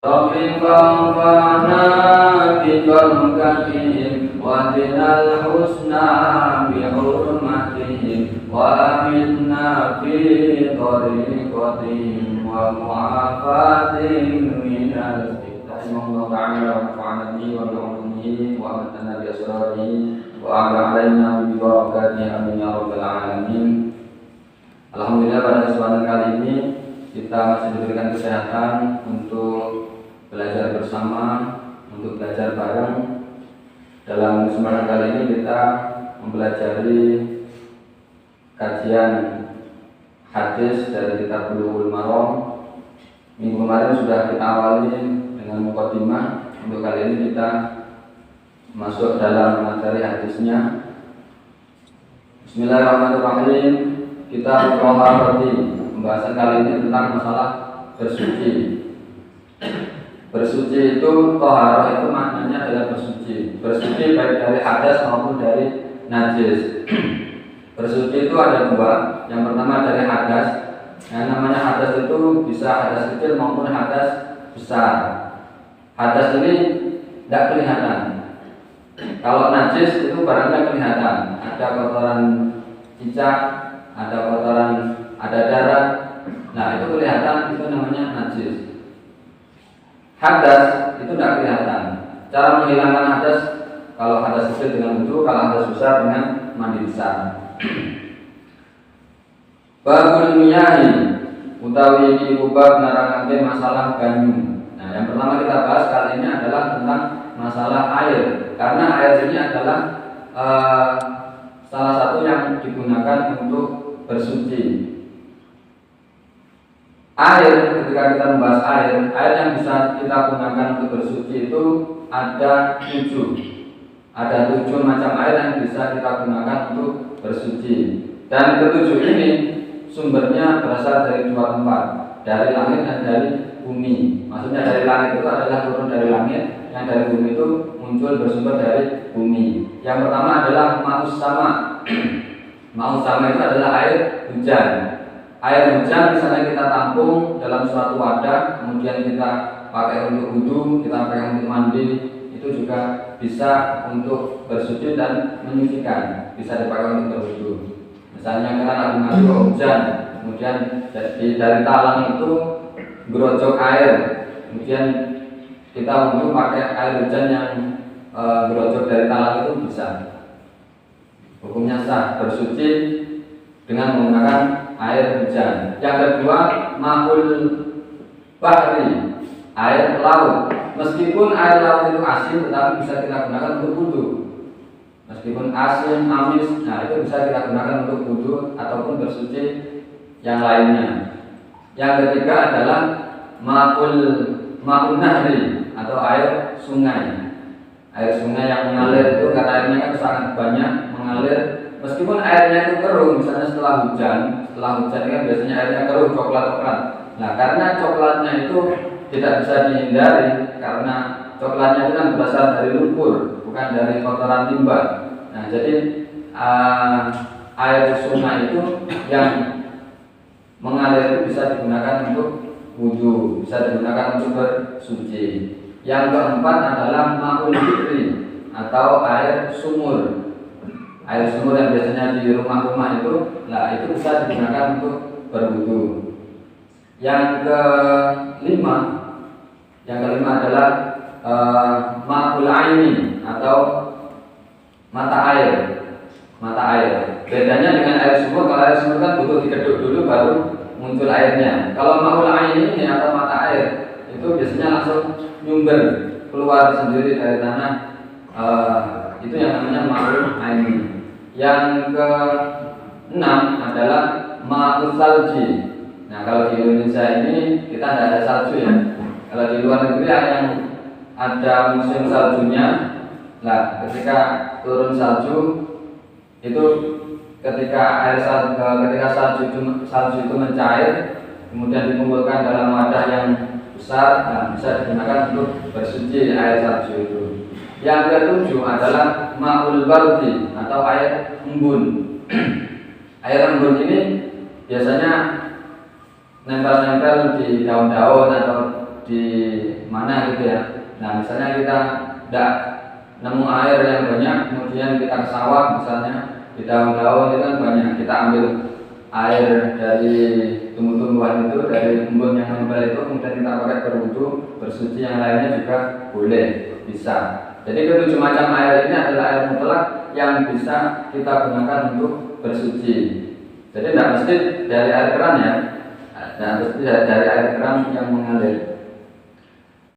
Rabbi fa'fana bikal katim wa dinal husna bi hurmatihim wa aminna fi tariqatihim wa mu'afatin minal fitnah ta'ala wa fa'anati wa bi'ulumihi wa amatana bi asrarihi wa ala alaina bi barakatihi amin ya rabbal alamin. Alhamdulillah pada kesempatan kali ini kita masih diberikan kesehatan untuk belajar bersama, untuk belajar bareng. Dalam kesempatan kali ini kita mempelajari kajian hadis dari kitab Bulughul Maram. Minggu kemarin sudah kita awali dengan mukadimah. Untuk kali ini kita masuk dalam materi hadisnya. Bismillahirrahmanirrahim. Kita Thaharati. Pembahasan kali ini tentang masalah bersuci. Bersuci itu, toharoh itu maknanya adalah bersuci. Bersuci baik dari hadas maupun dari najis. Bersuci itu ada dua. Yang pertama dari hadas. Yang namanya hadas itu bisa hadas kecil maupun hadas besar. Hadas ini tidak kelihatan. Kalau najis itu barangnya kelihatan. Ada kotoran cicak, ada kotoran, ada darah. Nah itu kelihatan, itu namanya najis. Hadas itu tidak kelihatan. Cara menghilangkan hadas, kalau hadas kecil dengan wudu, kalau hadas besar dengan mandi besar. Babul miyahi utawi iki bab nerangake masalah banyu. Nah, yang pertama kita bahas kali ini adalah tentang masalah air, karena air ini adalah salah satu yang digunakan untuk bersuci. Air, ketika kita membahas air yang bisa kita gunakan untuk bersuci itu ada 7. Ada 7 macam air yang bisa kita gunakan untuk bersuci. Dan ke-7 ini sumbernya berasal dari 2 tempat, dari langit dan dari bumi. Maksudnya dari langit itu adalah turun dari langit, yang dari bumi itu muncul bersumber dari bumi. Yang pertama adalah ma'us sama. Ma'us sama itu adalah air hujan. Air hujan misalnya kita tampung dalam suatu wadah, kemudian kita pakai untuk wudu, kita pakai untuk mandi, itu juga bisa untuk bersuci dan menyucikan, bisa dipakai untuk berwudu. Misalnya kita lagi ngadu hujan, kemudian dari talang itu gerojok air, kemudian kita wudu pakai air hujan yang gerojok dari talang itu bisa. Hukumnya sah, bersuci dengan menggunakan air hujan. Yang kedua, ma'ul bahri, air laut. Meskipun air laut itu asin, tetapi bisa kita gunakan untuk wudu. Meskipun asin, amis, nah itu bisa kita gunakan untuk wudu ataupun bersuci yang lainnya. Yang ketiga adalah ma'ul nahri atau air sungai. Air sungai yang mengalir itu karena airnya kan sangat banyak mengalir. Meskipun airnya itu keruh, misalnya setelah hujan kan biasanya airnya keruh, coklat-coklat. Nah, karena coklatnya itu tidak bisa dihindari, karena coklatnya itu kan berasal dari lumpur, bukan dari kotoran limbah. Nah, jadi air sungai itu yang mengalir itu bisa digunakan untuk wudu, bisa digunakan untuk bersuci. Yang keempat adalah ma'ul fitri atau air sumur. Air sumur yang biasanya di rumah-rumah itu, nah itu bisa digunakan untuk berwudu. Yang kelima adalah ma'ul aini atau mata air. Bedanya dengan air sumur, kalau air sumur kan butuh dikeduk dulu baru muncul airnya. Kalau ma'ul aini ini atau mata air itu biasanya langsung nyumber keluar sendiri dari tanah. Itu yang namanya ma'ul aini. Yang ke-6 adalah ma'ul salji. Nah, kalau di Indonesia ini kita tidak ada salju ya. Kalau di luar negeri yang ada musim saljunya. Nah, ketika turun salju itu ketika salju itu mencair, kemudian dikumpulkan dalam wadah yang besar, nah bisa digunakan untuk bersuci air salju itu. Yang ke-7 adalah ma'ul bardi atau air embun. Air embun ini biasanya nempel-nempel di daun-daun atau di mana gitu ya. Nah misalnya kita tidak nemu air yang banyak, kemudian kita ke sawah misalnya, di daun-daun itu kan banyak, kita ambil air dari tumbuh-tumbuhan itu, dari embun yang menempel itu, kemudian kita pakai berwudu, bersuci, yang lainnya juga boleh, bisa. Jadi ketujuh macam air ini adalah air mutlak yang bisa kita gunakan untuk bersuci. Jadi tidak mesti dari air keran ya, tidak mesti dari air keran yang mengalir.